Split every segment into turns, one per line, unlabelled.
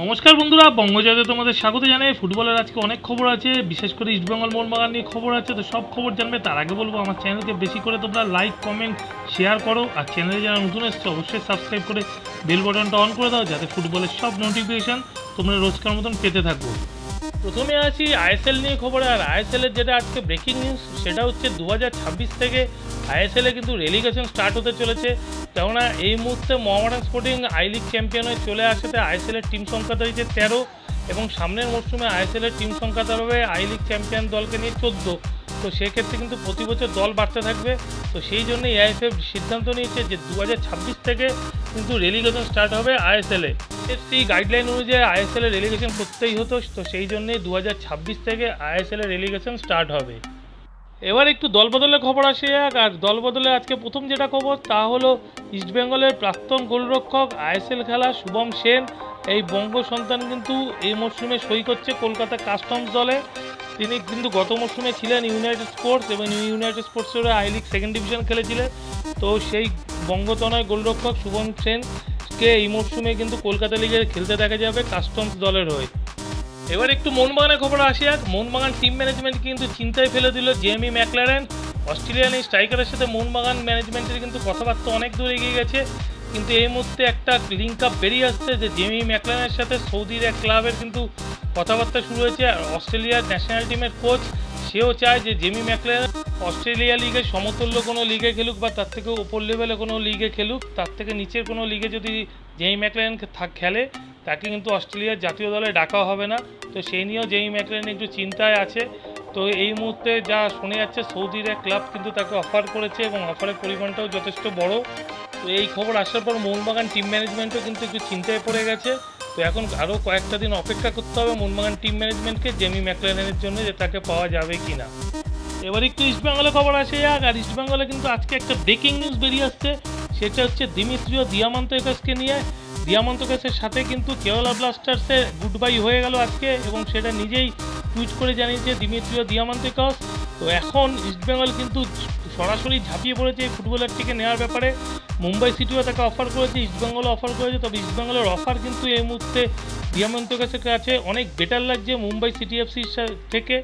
নমস্কার বন্ধুরা, বঙ্গজয়তে তোমাদের স্বাগত জানাই। ফুটবলের আজকে অনেক খবর আছে, বিশেষ করে ইস্টবেঙ্গল মোহনবাগান নিয়ে খবর আছে। তো সব খবর জানবে তার আগে বলবো আমার চ্যানেলকে বেশি করে তোমরা লাইক, কমেন্ট, শেয়ার করো। আর চ্যানেলে যারা নতুন এসছে অবশ্যই সাবস্ক্রাইব করে বেল বাটনটা অন করে দাও, যাতে ফুটবলের সব নোটিফিকেশান তোমরা রোজকার মতন পেতে থাকবো। প্রথমে আসি আইএসএল নিয়ে খবর। আর আইএসএলের যেটা আজকে ব্রেকিং নিউজ সেটা হচ্ছে 2026 থেকে আইএসএলে কিন্তু রেলিগেশন স্টার্ট হতে চলেছে। কেননা এই মুহূর্তে Mohammedan sporting I league champion হয়ে চলে আসাতে আইএসএলের টিম সংখ্যা দাঁড়িয়েছে 13 এবং সামনের মরশুমে আইএসএলের টিম সংখ্যা দাঁড়াবে আই লিগ চ্যাম্পিয়ন দলকে নিয়ে 14। তো সেক্ষেত্রে কিন্তু প্রতি বছর দল বাড়তে থাকবে। তো সেই জন্য এআইএফএফ সিদ্ধান্ত নিয়েছে যে 2026 থেকে কিন্তু রেলিগেশন স্টার্ট হবে আইএসএলে। এফসি গাইডলাইন অনুযায়ী আইএসএলে রেলিগেশন করতেই হতো, তো সেই জন্যই 2026 থেকে আইএসএলে রেলিগেশন স্টার্ট হবে। এবার একটু দলবদলের খবর আসে যাক। আর দলবদলে আজকে প্রথম যেটা খবর তা হলো ইস্টবেঙ্গলের প্রাক্তন গোলরক্ষক আইএসএল খেলা শুভম সেন, এই বঙ্গ সন্তান কিন্তু এই মরশুমে সই করছে কলকাতা কাস্টমস দলে। তিনি কিন্তু গত মরশুমে ছিলেন ইউনাইটেড স্পোর্টস এবং ইউনাইটেড স্পোর্টসের আই লিগ সেকেন্ড ডিভিশন খেলেছিলেন। তো সেই বঙ্গতনয় গোলরক্ষক শুভম সেনকে এই মরশুমে কিন্তু কলকাতা লিগে খেলতে দেখা যাবে কাস্টমস দলের হয়ে। এবার একটু মোহনবাগানের খবর আসি যাক। মোহনবাগান টিম ম্যানেজমেন্ট কিন্তু চিন্তায় ফেলে দিল জেমি ম্যাকলারেন। অস্ট্রেলিয়ান এই স্ট্রাইকারের সাথে মোহনবাগান ম্যানেজমেন্টের কিন্তু কথাবার্তা অনেক দূর এগিয়ে গেছে, কিন্তু এই মুহূর্তে একটা লিঙ্ক আপ বেরিয়ে আসছে যে জেমি ম্যাকলারেনের সাথে সৌদির এক ক্লাবের কিন্তু কথাবার্তা শুরু হয়েছে। আর অস্ট্রেলিয়ার ন্যাশনাল টিমের কোচ সেও চায় যে জেমি ম্যাকলারেন অস্ট্রেলিয়া লিগের সমতুল্য কোনো লিগে খেলুক বা তার থেকে ওপর লেভেলে কোনো লিগে খেলুক, তার থেকে নিচের কোনো লিগে যদি জেমি ম্যাকলারেন খেলে তাকে কিন্তু অস্ট্রেলিয়ার জাতীয় দলে ডাকা হবে না। তো সেই নিয়েও জেমি ম্যাকলারেন একটু চিন্তায় আছে। তো এই মুহূর্তে যা শোনা যাচ্ছে সৌদির এক ক্লাব কিন্তু তাকে অফার করেছে এবং অফারের পরিমাণটাও যথেষ্ট বড়। তো এই খবর আসার পর মোহনবাগান টিম ম্যানেজমেন্টও কিন্তু একটু চিন্তায় পড়ে গেছে। তো এখন আরও কয়েকটা দিন অপেক্ষা করতে হবে মোহনবাগান টিম ম্যানেজমেন্টকে জেমি ম্যাকলারেনের জন্য যে তাকে পাওয়া যাবে কি না। এবার একটু ইস্টবেঙ্গলের খবর আসে যাক। আর ইস্টবেঙ্গলে কিন্তু আজকে একটা ব্রেকিং নিউজ বেরিয়ে আসছে, সেটা হচ্ছে দিমিত্রিও দিয়ামান্তোয়েকাসকে নিয়ে। দিয়ামান্তোয়েকাসের সাথে কিন্তু কেরালা ব্লাস্টার্সে গুড বাই হয়ে গেল আজকে, এবং সেটা নিজেই টুইট করে জানিয়েছে দিমিত্রিও দিয়ামান্তোয়েকাস। তো এখন ইস্টবেঙ্গল কিন্তু সরাসরি ঝাঁপিয়ে পড়েছে এই ফুটবলারটিকে নেওয়ার ব্যাপারে। মুম্বাই সিটিও তাকে অফার করেছে, ইস্টবেঙ্গলও অফার করেছে। তবে ইস্টবেঙ্গলের অফার কিন্তু এই মুহূর্তে দিয়ামান্তোয়েকাসের কাছে অনেক বেটার লাগছে মুম্বাই সিটি এফসির থেকে।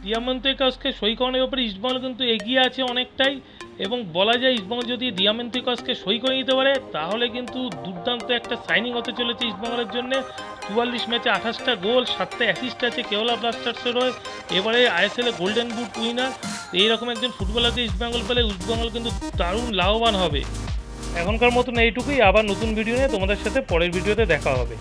দিয়ামান্তোয়েকাসকে সই করানোর ব্যাপারে ইস্টবেঙ্গল কিন্তু এগিয়ে আছে অনেকটাই, এবং বলা যায় ইস্টবেঙ্গল যদি দিয়ামান্তোয়েকাসকে সই করে নিতে পারে তাহলে কিন্তু দুর্দান্ত একটা সাইনিং হতে চলেছে ইস্টবেঙ্গলের জন্য। 44 ম্যাচে 28টা গোল, 7টা অ্যাসিস্ট আছে কেরালা ব্লাস্টার্সের হয়ে। এবারে আইএসএলে গোল্ডেন বুট উইনার। এইরকম একজন ফুটবলারকে ইস্টবেঙ্গল পেলে ইস্টবেঙ্গল কিন্তু দারুণ লাভবান হবে। এখনকার মতন এইটুকুই, আবার নতুন ভিডিও নিয়ে তোমাদের সাথে পরের ভিডিওতে দেখা হবে।